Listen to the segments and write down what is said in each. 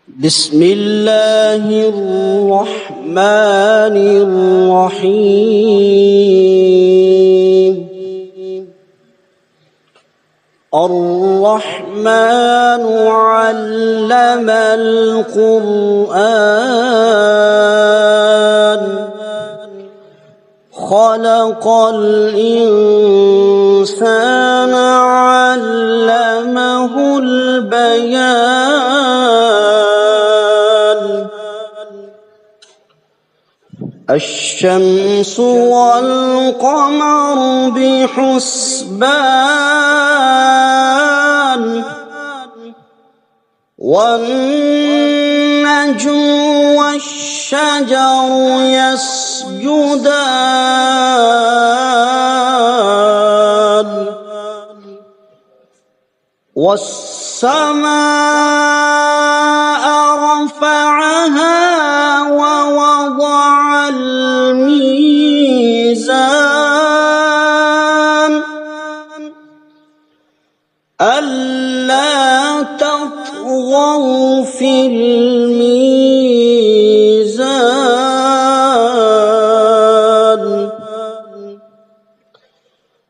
بسم الله الرحمن الرحيم الرحمن علم القرآن خلق الإنسان علمه البيان الشمس والقمر بحسبان والنجم والشجر يسجدان والسماء رفعها ووضع الميزان ألا تطغوا في الميزان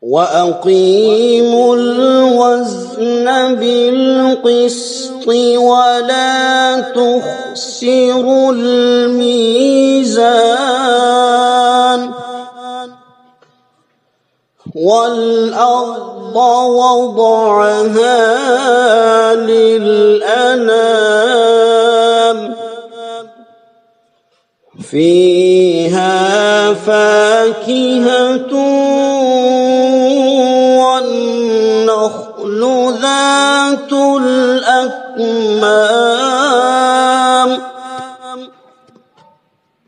وأقيموا الوزن بالقسط ولا تخسروا الميزان والأرض وضعها للأنام فيها فاكهة والنخل ذات الأكمام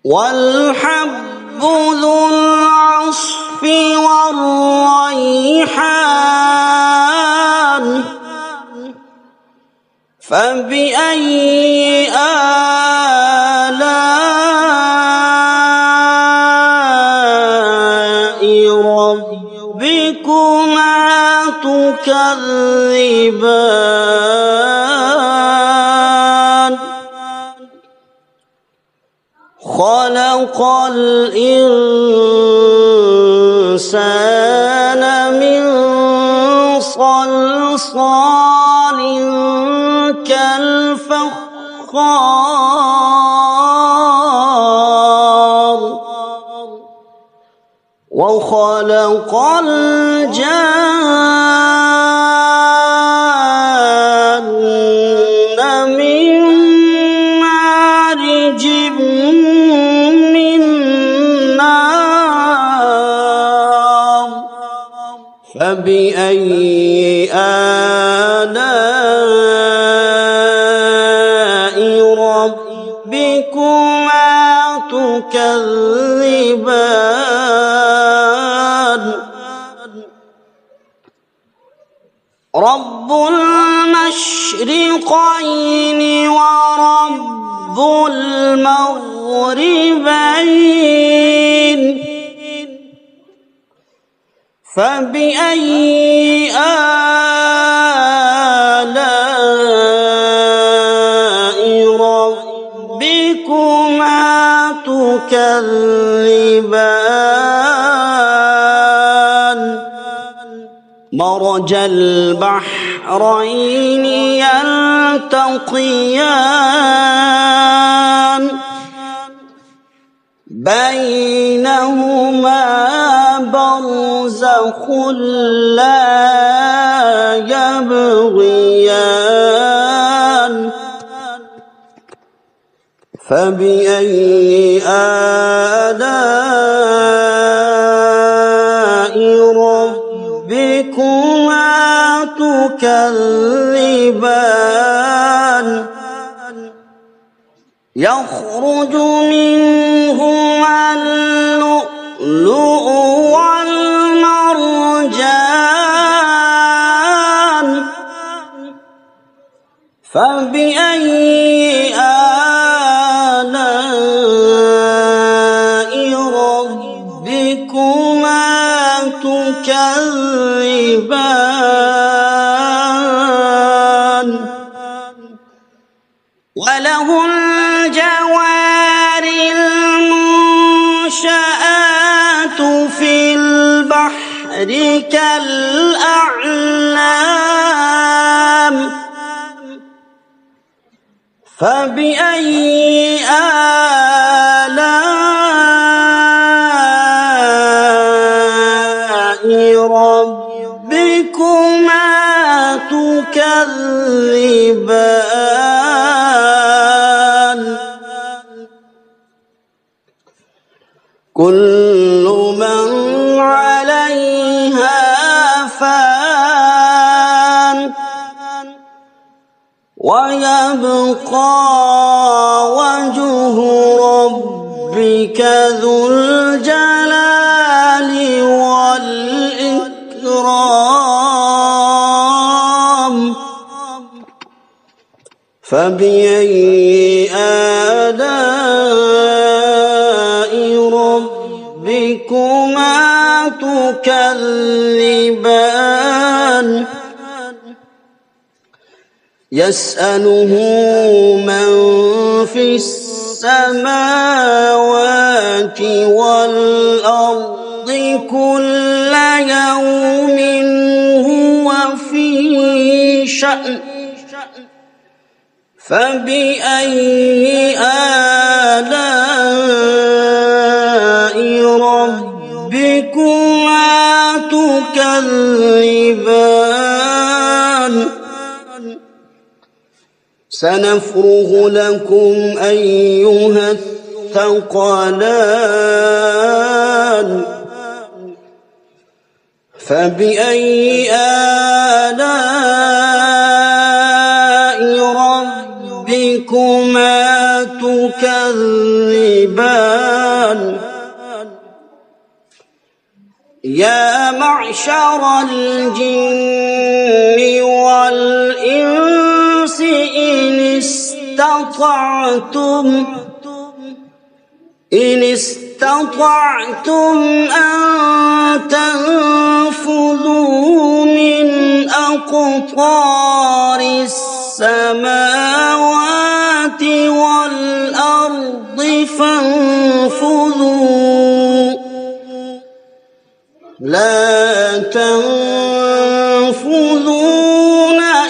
والحب ذو العصف والريحان فبأي آلاء ربكما تكذبان خلق الإنسان من صلصال كالفخار وخلق الجان من مارج من نار فبأي آلاء ربكما تكذبان رب المشرقين ورب المغربين فبأي آلاء ربكما تكذبان مرج البحرين يلتقيان بينهما برزخ لا يبغيان فبأي آلاء ربكما تكذبان يخرج منهما اللؤلؤ والمرجان فبأي آلاء ربكما تكذبان وله الجوار المنشآت في البحر كالأعلام فبأي آلاء ربكما تكذبان كل من عليها فان ويبقى وجه ربك ذو الجلال والإكرام فبأي آلاء ربكما تكذبان يسأله من في السماوات والأرض كل يوم هو في شأن فبأي آلاء ربكما تكذبان سنفرغ لكم أيها الثقلان فبأي آلاء ربكما تكذبان يا معشر الجن والإنس إن استطعتم أن تنفذوا من أقطار السماوات والأرض فانفذوا لا تنفذون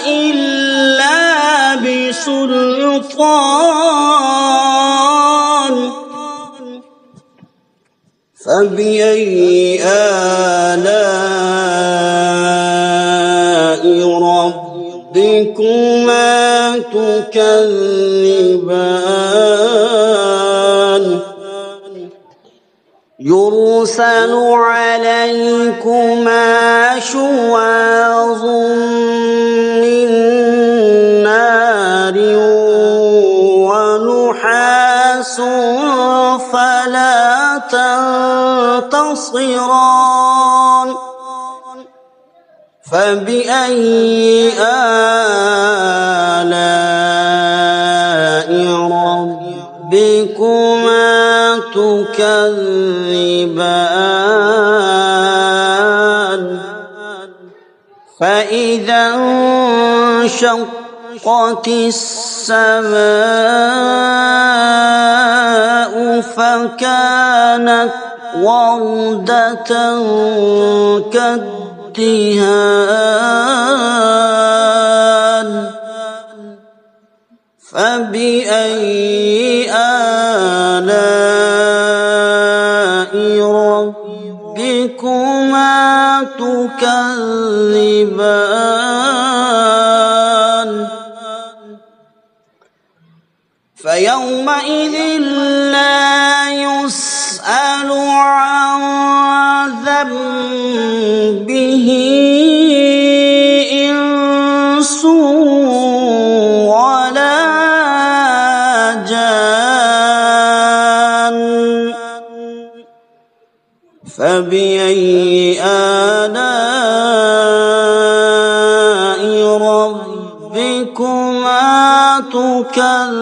إلا بسلطان فبأي آلاء ربكما تكذبان يرسل عليكما شواظ من نار ونحاس فلا تنتصران فبأي آلاء ربكما تكذبان فإذا انشقت السماء فكانت وردة كالدهان فبأي آلاء ربكما تكذبان فيومئذ لا يسأل عن ذنبه إنس ولا جان فبأي آلاء ربكما تكذبان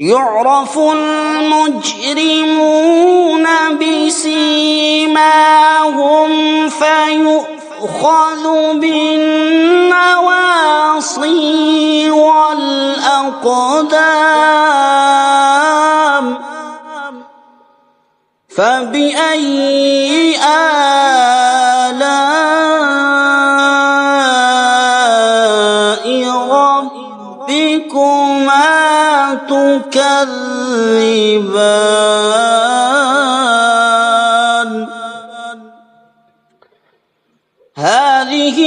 يعرف المجرمون بسيماهم يؤخذ بالنواصي والأقدام فبأي آلاء ربكما تكذبان هذه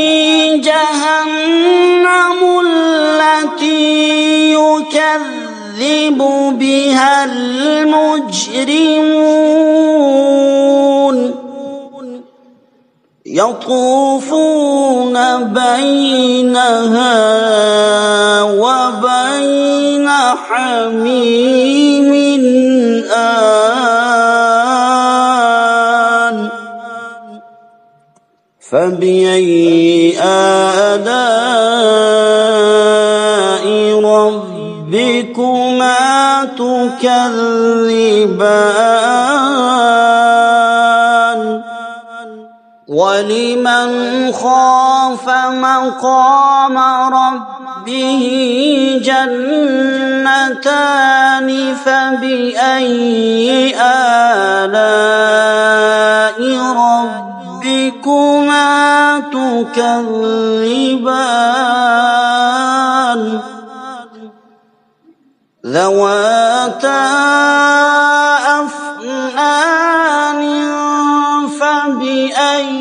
جهنم التي يكذب بها المجرمون يطوفون بينها وبين حميم آن فبأي آلاء ربكما تكذبان ولمن خاف مقام ربه جنتان فبأي آلاء ربكما تكذبان ذواتا أفنان فبأي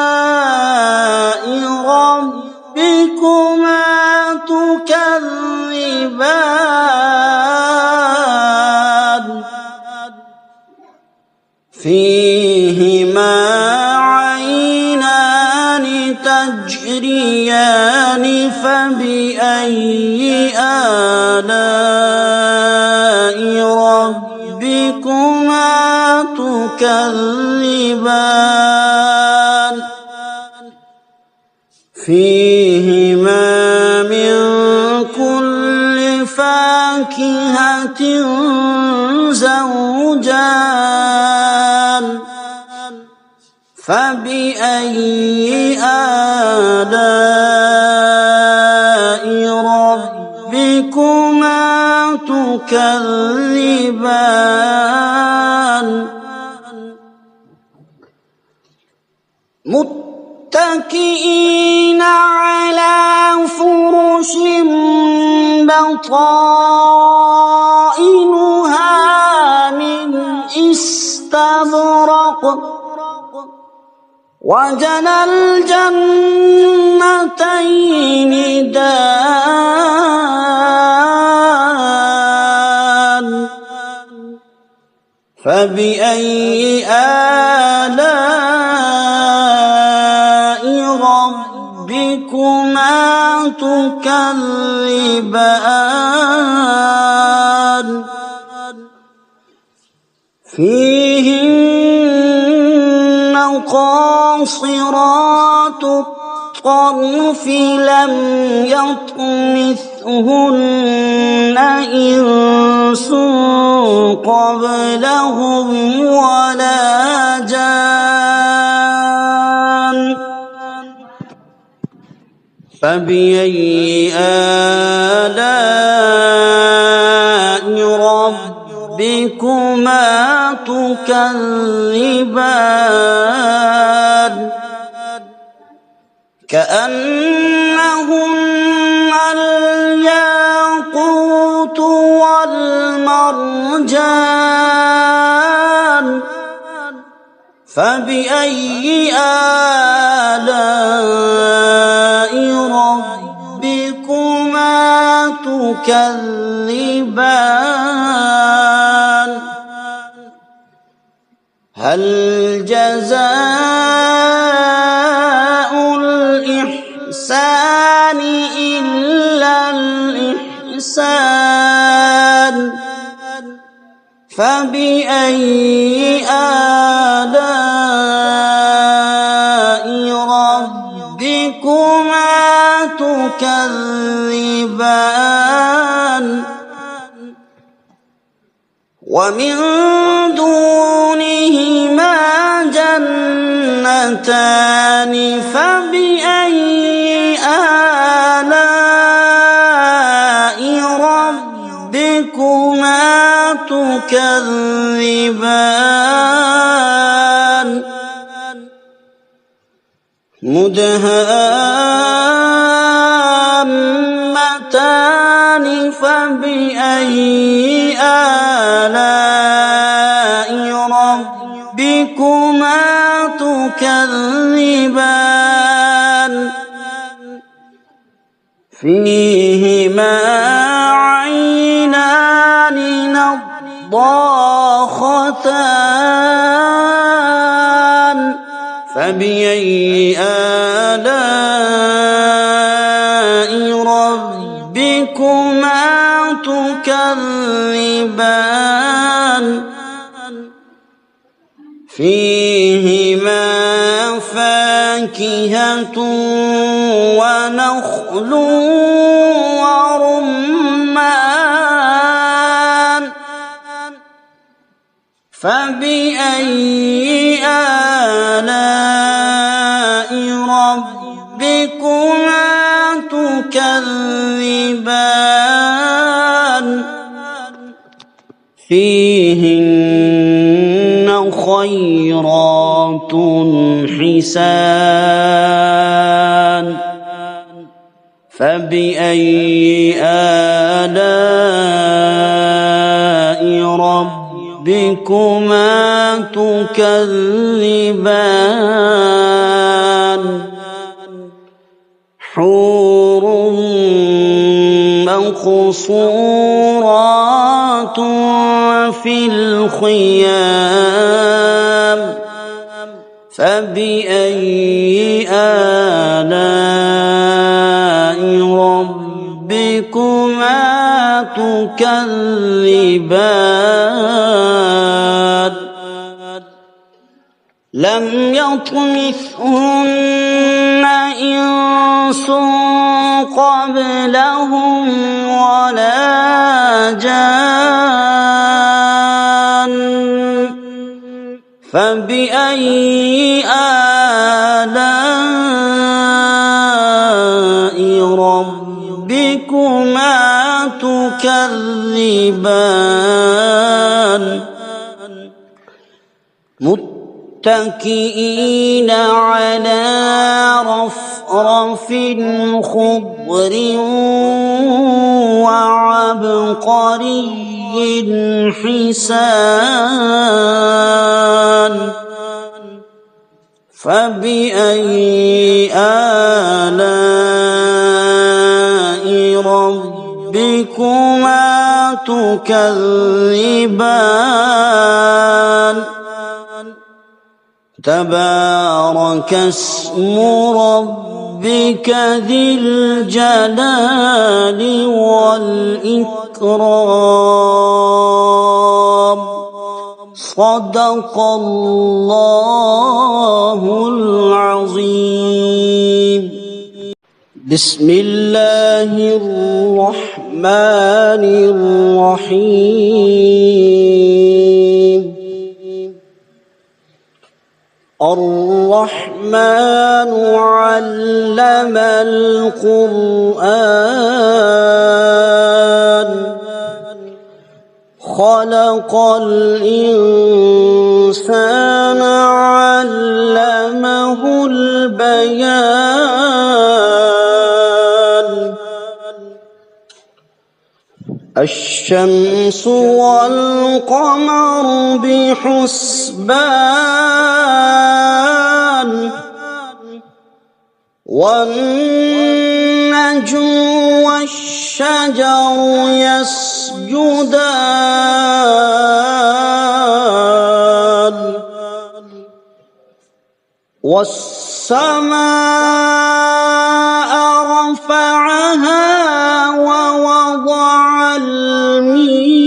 آلاء ربكما تكذبان فيهما عينان تجريان فبأي آلاء ربكما تكذبان فيهما من كل فاكهة زوجان فبأي آلاء ربكما تكذبان متكئين على فرش بطائنها من استبرق وجنى الجنتين دان فبأي آلاء ربكما تكذبان فيهن قاصرات الطرف لم يطمثهن إنس قبلهم ولا جان فبأي آلاء ربكما تكذبان كأنهن الياقوت والمرجان فبأي آلاء ربكما تكذبان هل جزاء الإحسان إلا الإحسان فبأي آلاء ربكما تكذبان ومن دونهما نعمتان فبأي آلاء ربكما تكذبان مدهامتان فبأي آلاء ربكما تكذبان فيهما عينان نضاختان فبأي آلاء ربكما تكذبان فيهما فاكهة ونخل ورمان فبأي آلاء ربكما تكذبان فيهن خيرات حسان فبأي آلاء ربكما تكذبان حور مقصورات في الخيام فبأي آلاء ربكما تكذبان لم يطمثهن إنس قبلهم ولا جان فبأي آلاء ربكما تكذبان متكئين على رفرف خضر وعبقري حسان فبأي آلاء ربكما تكذبان تبارك اسم ربك ذي الجلال والإكرام صدق الله العظيم بسم الله الرحمن الرحيم الرحمن علم القرآن خلق الإنسان علمه البيان الشمس والقمر بحسبان والنجم والشجر يسجدان والسماء رفعها ووضع الميزان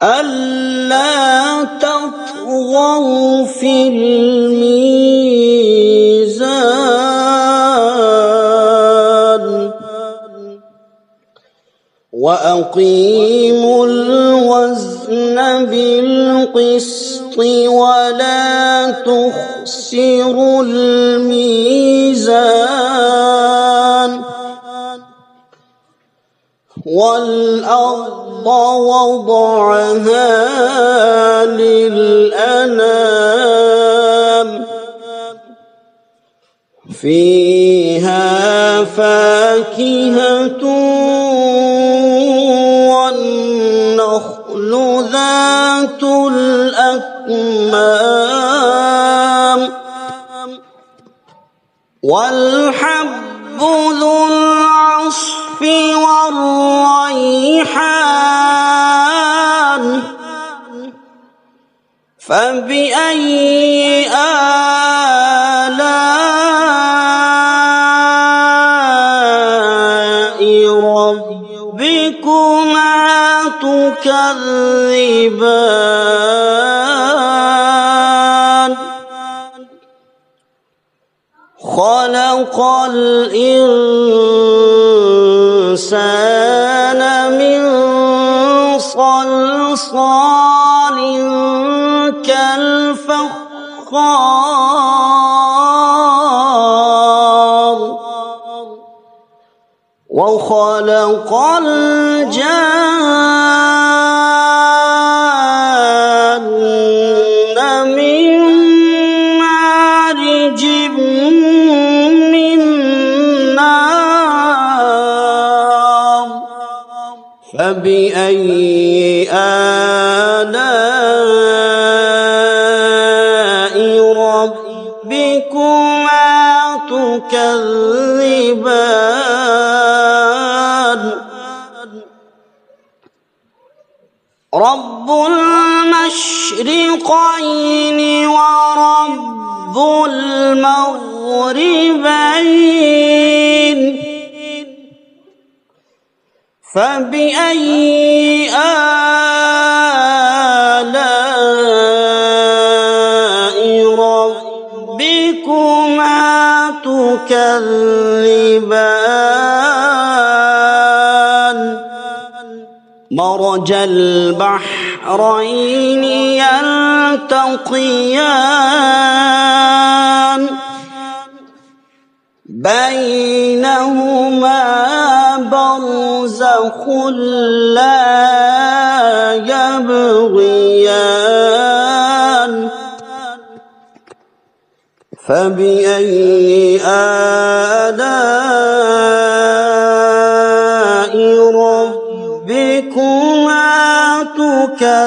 ألا تطغوا في الميزان وأقيموا الوزن بالقسط ولا تخسروا الميزان والأرض وضعها للأنام فيها فاكهة والنخل ذات الأكمام والحب ذو العصف والريحان فبأي آلاء ربكما تكذبان خلق الإنسان من صلصال كالفخار وخلق الجان من مارج من نار فبأي آلاء ربكما تكذبان رب المشرقين ورب المغربين فبأي آلاء ربكما تكذبان مرج البحرين يلتقيان بينهما برزخ لا يبغيان فبأي آلاء ربكما تكذبان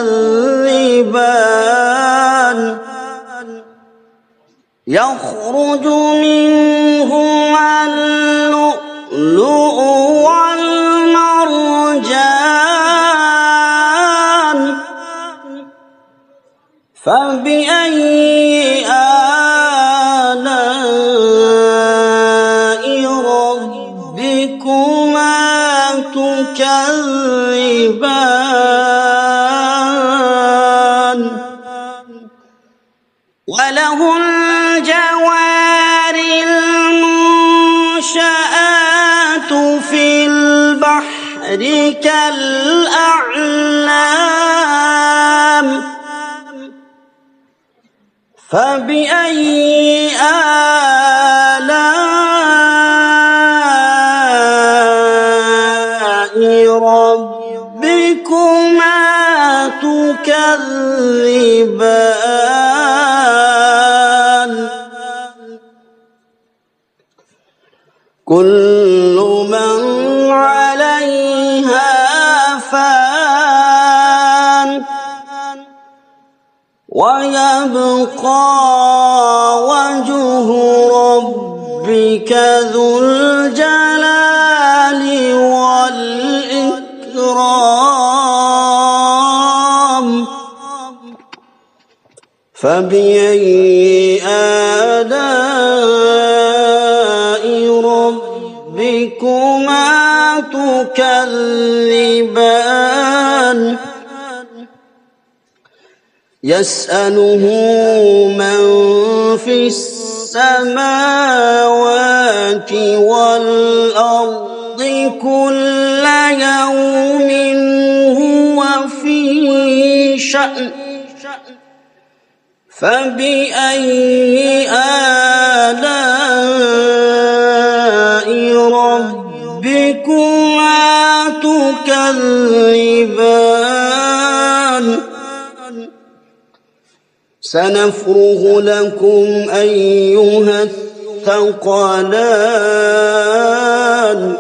يخرج منهما اللؤلؤ والمرجان فبأي آلاء ربكما تكذبان وله الجوار المنشآت في البحر كالأعلام فبأي آلاء ربكما تكذبان كل من عليها فان ويبقى وجه ربك ذو الجلال والإكرام فبأي آلاء ربكما تكذبان يسأله من في السماوات والأرض كل يوم هو في شأن فبأي آلاء ربكما تكذبان سنفرغ لكم أيها الثقلان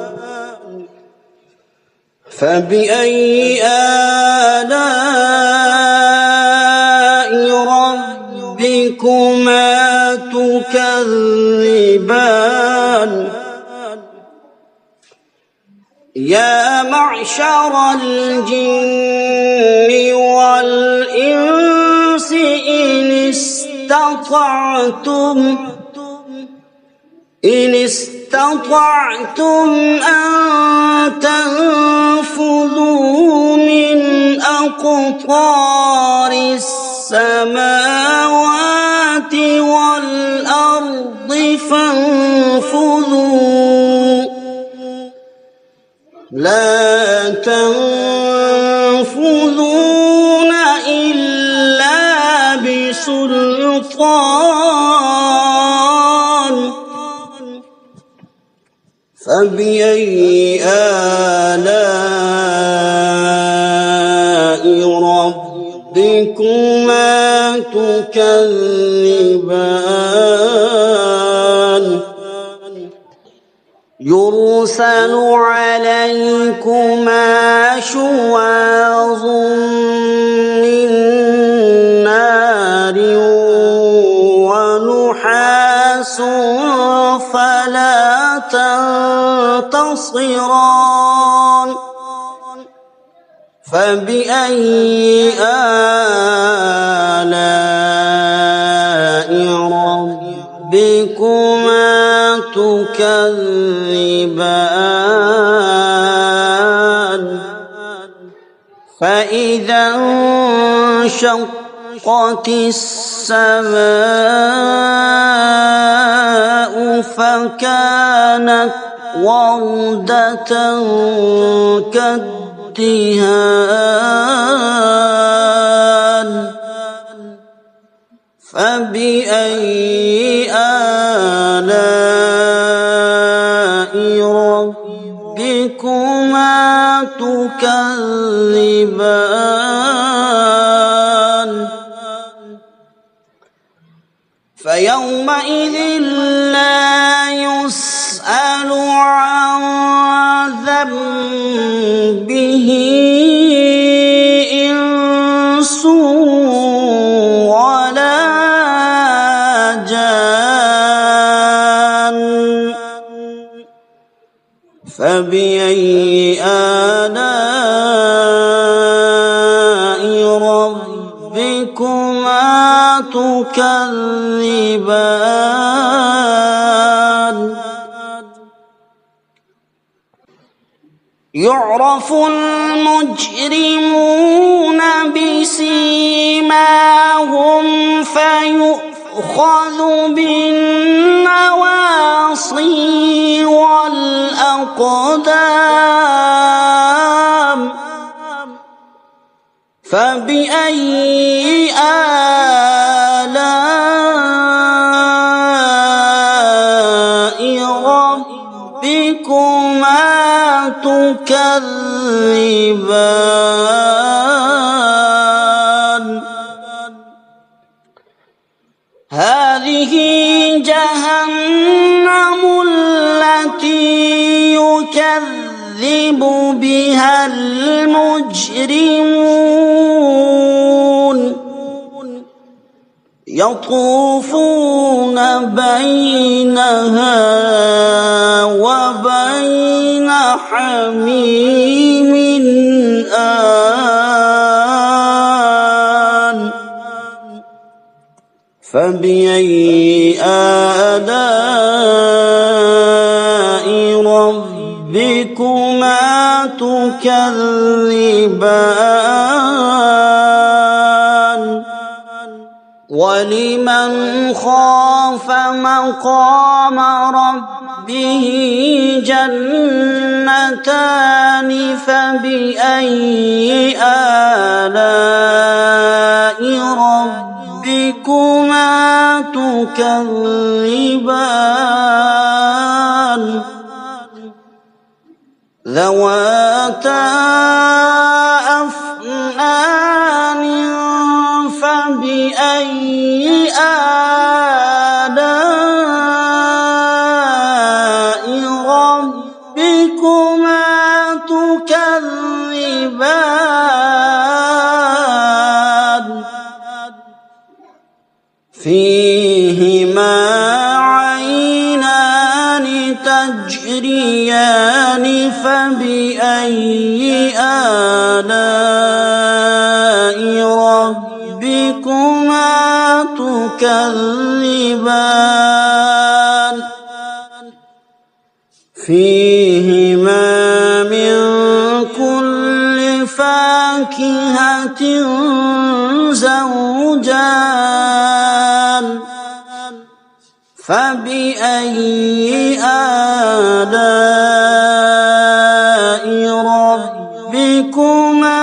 فبأي آلاء ربكما تكذبان يا معشر الجن والإنس إن استطعتم أن تنفذوا من أقطار السماوات والأرض فانفذوا لا تنفذون إلا بسلطان فبأي آلاء ربكما تكذبان يرسل عليكما شواظ من نار ونحاس فلا تنتصران فبأي آلاء ربكما تكذبان فإذا انشقت السماء فكانت وردة كالدهان فبأي آلاء ربكما تكذبان فيومئذ لا يسأل عن ذنبه إنس ولا جان فبأي آلاء ربكما تكذبان يعرف المجرمون بسيماهم فيؤخذ بالنواصي والأقدام فبأي آلاء ربكما تكذبان هذه جهنم التي يكذب بها المجرمون يطوفون بينها وبين حميم آن فبأي آلاء ربكما تكذبان ولمن خاف مقام ربه جنتان، فبأي آلاء تكذبان ذواتا أفنان فبأي آلاء ربكما تكذبان فيهما عينان تجريان فبأي آلاء ربكما تكذبان فيهما من كل فاكهة زوجان فبأي آلاء ربكما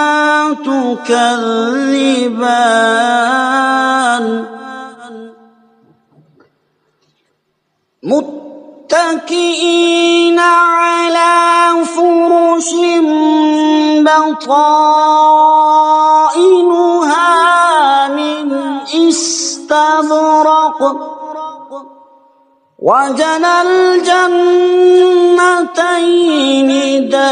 تكذبان متكئين على فرش بطائنها من استبرق وجنى الجنتين دان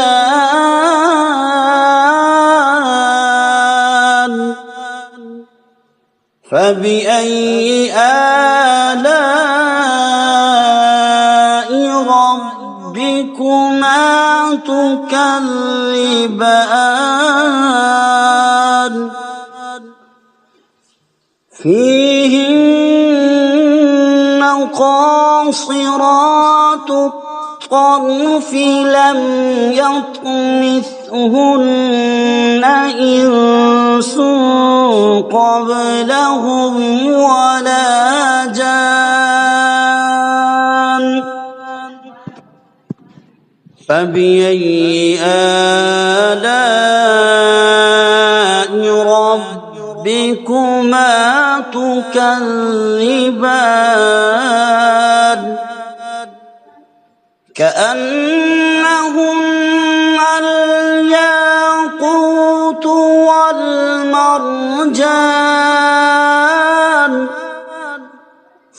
فبأي آلاء ربكما تكذبان فيهن قاصرات الطرف لم يطمثهن إنس قبلهم ولا جان فبأي آلاء ربكما تكذبان كأنهن الياقوت والمرجان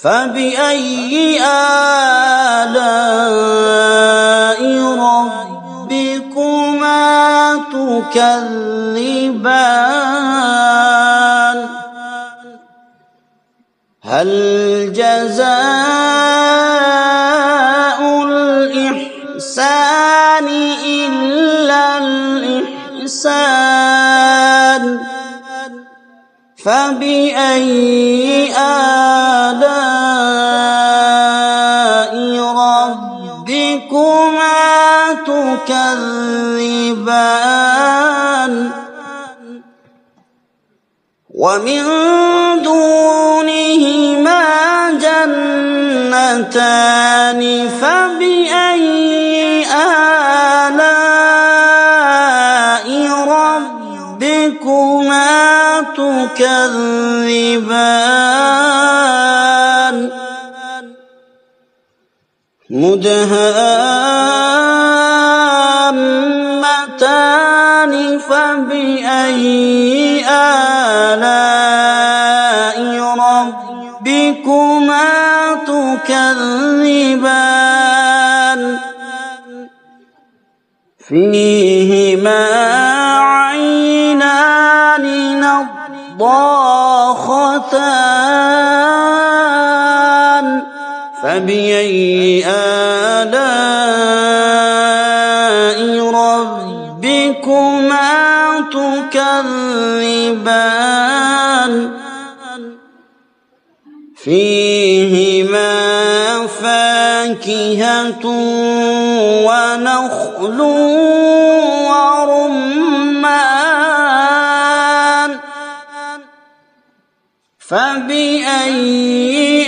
فبأي آلاء ربكما تكذبان هل جزاء الإحسان إلا الإحسان فبأي آلاء ربكما تكذبان ومن دونهما جنتان فبأي آلاء ربكما تكذبان مدهامتان فبأي آلاء ربكما تكذبان فيهما عينان نضاختان فبأي آلاء ربكما تكذبان فيهما فاكهة ونخل ورمان فبأي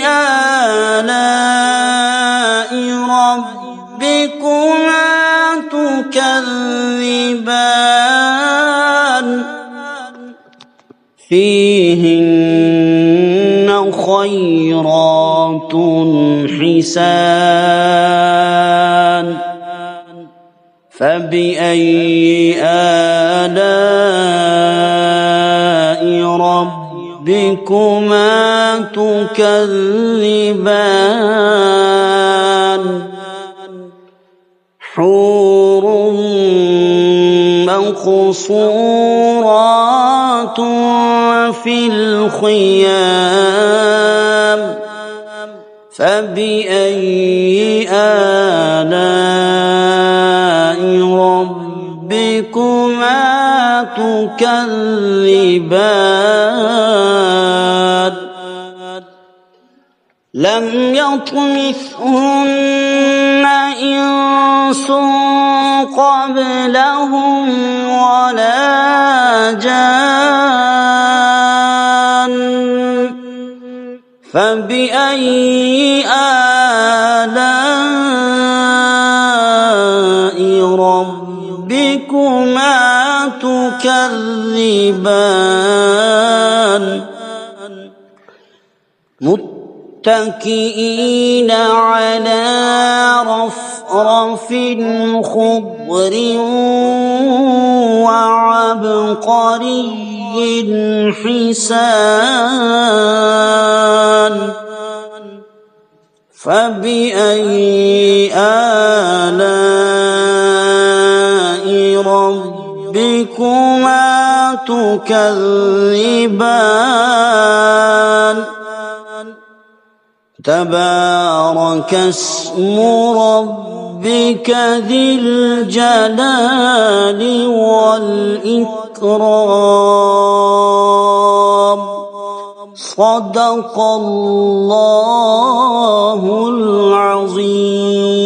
آلاء ربكما تكذبان فيهن خيرات حسان فبأي آلاء ربكما تكذبان حور مقصورات في الخيام فبأي آلاء ربكما تكذبان لم يطمثهن إنس قبلهم ولا جان فبأي آلاء ربكما تكذبان متكئين على رفرف خضر وعبقري حسان فبأي آلاء ربكما تكذبان تبارك اسم ربك ذي الجلال والإكرام صدق الله العظيم.